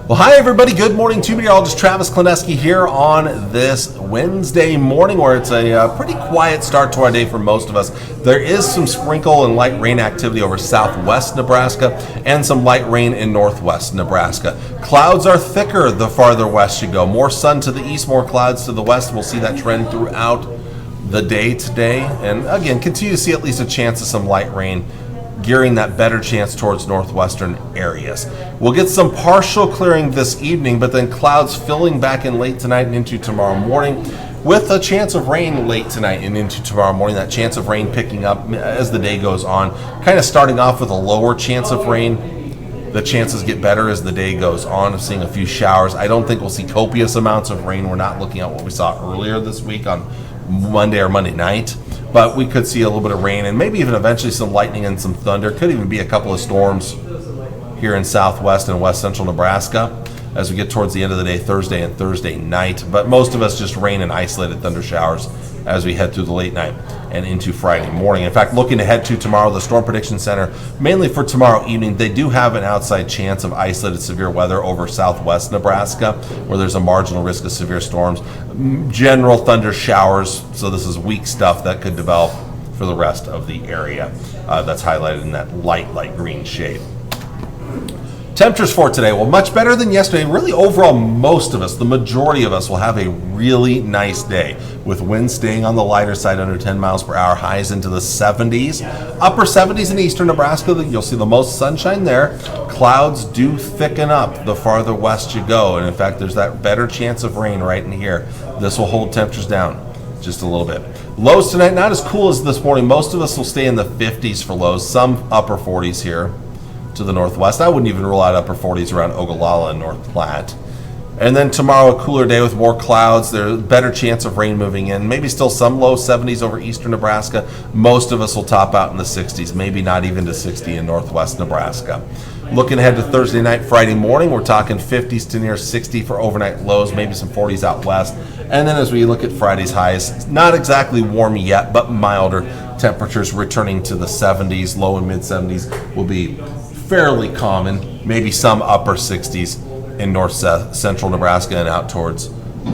Well, hi everybody. Good morning to meteorologist Travis Klineski here on this Wednesday morning, where it's a pretty quiet start to our day for most of us. There is some sprinkle and light rain activity over southwest Nebraska and some light rain in northwest Nebraska. Clouds are thicker the farther west you go. More sun to the east, more clouds to the west. We'll see that trend throughout the day today. And again, continue to see at least a chance of some light rain, gearing that better chance towards northwestern areas. We'll get some partial clearing this evening, but then clouds filling back in late tonight and into tomorrow morning, with a chance of rain late tonight and into tomorrow morning. That chance of rain picking up as the day goes on, kind of starting off with a lower chance of rain. The chances get better as the day goes on of seeing a few showers. I don't think we'll see copious amounts of rain. We're not looking at what we saw earlier this week on Monday or Monday night. But we could see a little bit of rain and maybe even eventually some lightning and some thunder. Could even be a couple of storms here in southwest and west central Nebraska as we get towards the end of the day, Thursday and Thursday night. But most of us just rain and isolated thunder showers as we head through the late night and into Friday morning. In fact, looking ahead to tomorrow, the Storm Prediction Center, mainly for tomorrow evening, they do have an outside chance of isolated severe weather over southwest Nebraska, where there's a marginal risk of severe storms. General thunder showers, so this is weak stuff that could develop for the rest of the area. That's highlighted in that light green shade. Temperatures for today, well, much better than yesterday. Really, overall, most of us, the majority of us, will have a really nice day, with winds staying on the lighter side under 10 miles per hour, highs into the 70s, upper 70s in eastern Nebraska. You'll see the most sunshine there. Clouds do thicken up the farther west you go, and in fact, there's that better chance of rain right in here. This will hold temperatures down just a little bit. Lows tonight, not as cool as this morning. Most of us will stay in the 50s for lows, some upper 40s here to the northwest. I wouldn't even rule out upper 40s around Ogallala and North Platte. And then tomorrow, a cooler day with more clouds. There's a better chance of rain moving in. Maybe still some low 70s over eastern Nebraska. Most of us will top out in the 60s, maybe not even to 60 in northwest Nebraska. Looking ahead to Thursday night, Friday morning, we're talking 50s to near 60 for overnight lows, maybe some 40s out west. And then as we look at Friday's highs, not exactly warm yet, but milder temperatures returning to the 70s. Low and mid 70s will be fairly common, maybe some upper 60s in north central Nebraska and out towards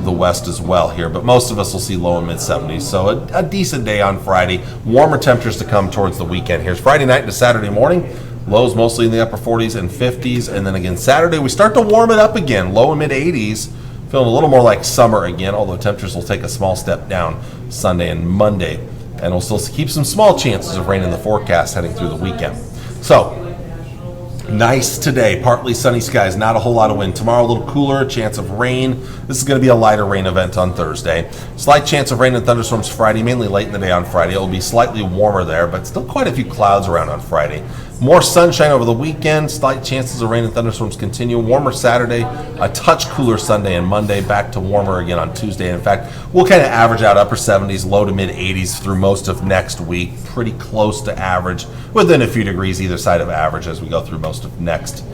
the west as well here, but most of us will see low and mid 70s. So a decent day on Friday. Warmer temperatures to come towards the weekend. Here's Friday night to Saturday morning. Lows mostly in the upper 40s and 50s, and then again Saturday we start to warm it up again. Low and mid 80s, feeling a little more like summer again, although temperatures will take a small step down Sunday and Monday, and we'll still keep some small chances of rain in the forecast heading through the weekend. So nice today, partly sunny skies, not a whole lot of wind. Tomorrow a little cooler, chance of rain. This is going to be a lighter rain event on Thursday. Slight chance of rain and thunderstorms Friday, mainly late in the day on Friday. It will be slightly warmer there, but still quite a few clouds around on Friday. More sunshine over the weekend. Slight chances of rain and thunderstorms continue. Warmer Saturday, a touch cooler Sunday and Monday, back to warmer again on Tuesday. In fact, we'll kind of average out upper 70s, low to mid 80s through most of next week. Pretty close to average, within a few degrees either side of average as we go through most of next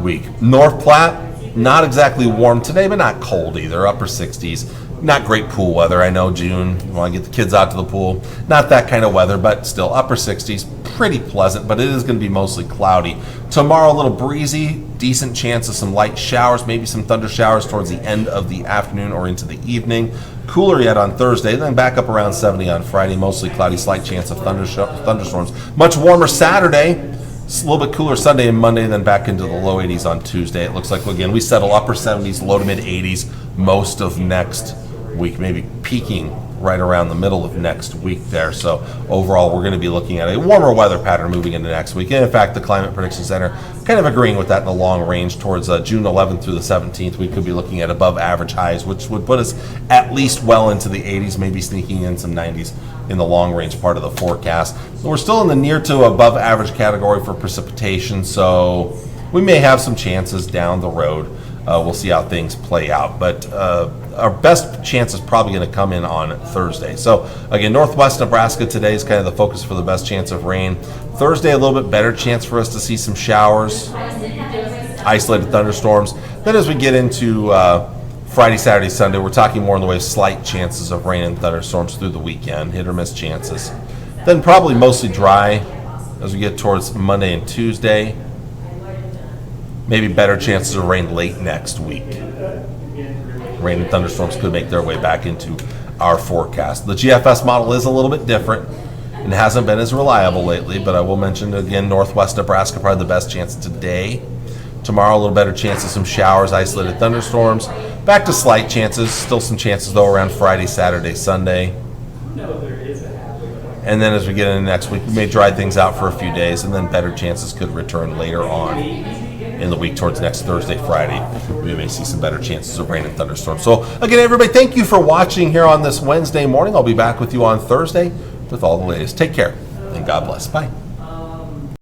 week. North Platte, not exactly warm today, but not cold either. Upper 60s. Not great pool weather. I know June, you want to get the kids out to the pool. Not that kind of weather, but still upper 60s. Pretty pleasant, but it is going to be mostly cloudy. Tomorrow, a little breezy. Decent chance of some light showers, maybe some thunder showers towards the end of the afternoon or into the evening. Cooler yet on Thursday, then back up around 70 on Friday. Mostly cloudy, slight chance of thunderstorms. Much warmer Saturday. It's a little bit cooler Sunday and Monday, then back into the low 80s on Tuesday. It looks like, again, we settle upper 70s, low to mid 80s most of next week, maybe peaking right around the middle of next week there. So overall, we're going to be looking at a warmer weather pattern moving into next week. And in fact, the Climate Prediction Center kind of agreeing with that in the long range towards June 11th through the 17th. We could be looking at above average highs, which would put us at least well into the 80s, maybe sneaking in some 90s in the long range part of the forecast. We're still in the near to above average category for precipitation, so we may have some chances down the road. We'll see how things play out, but our best chance is probably going to come in on Thursday. So again, northwest Nebraska today is kind of the focus for the best chance of rain. Thursday, a little bit better chance for us to see some showers, isolated thunderstorms. Then as we get into Friday, Saturday, Sunday, we're talking more in the way of slight chances of rain and thunderstorms through the weekend, hit or miss chances. Then probably mostly dry as we get towards Monday and Tuesday. maybe better chances of rain late next week. Rain and thunderstorms could make their way back into our forecast. The GFS model is a little bit different and hasn't been as reliable lately, but I will mention again, northwest Nebraska, probably the best chance today. Tomorrow, a little better chance of some showers, isolated thunderstorms. Back to slight chances, still some chances though around Friday, Saturday, Sunday. And then as we get into next week, we may dry things out for a few days, and then better chances could return later on in the week towards next Thursday, Friday. We may see some better chances of rain and thunderstorms. So again, everybody, thank you for watching here on this Wednesday morning. I'll be back with you on Thursday with all the latest. Take care, and God bless. Bye.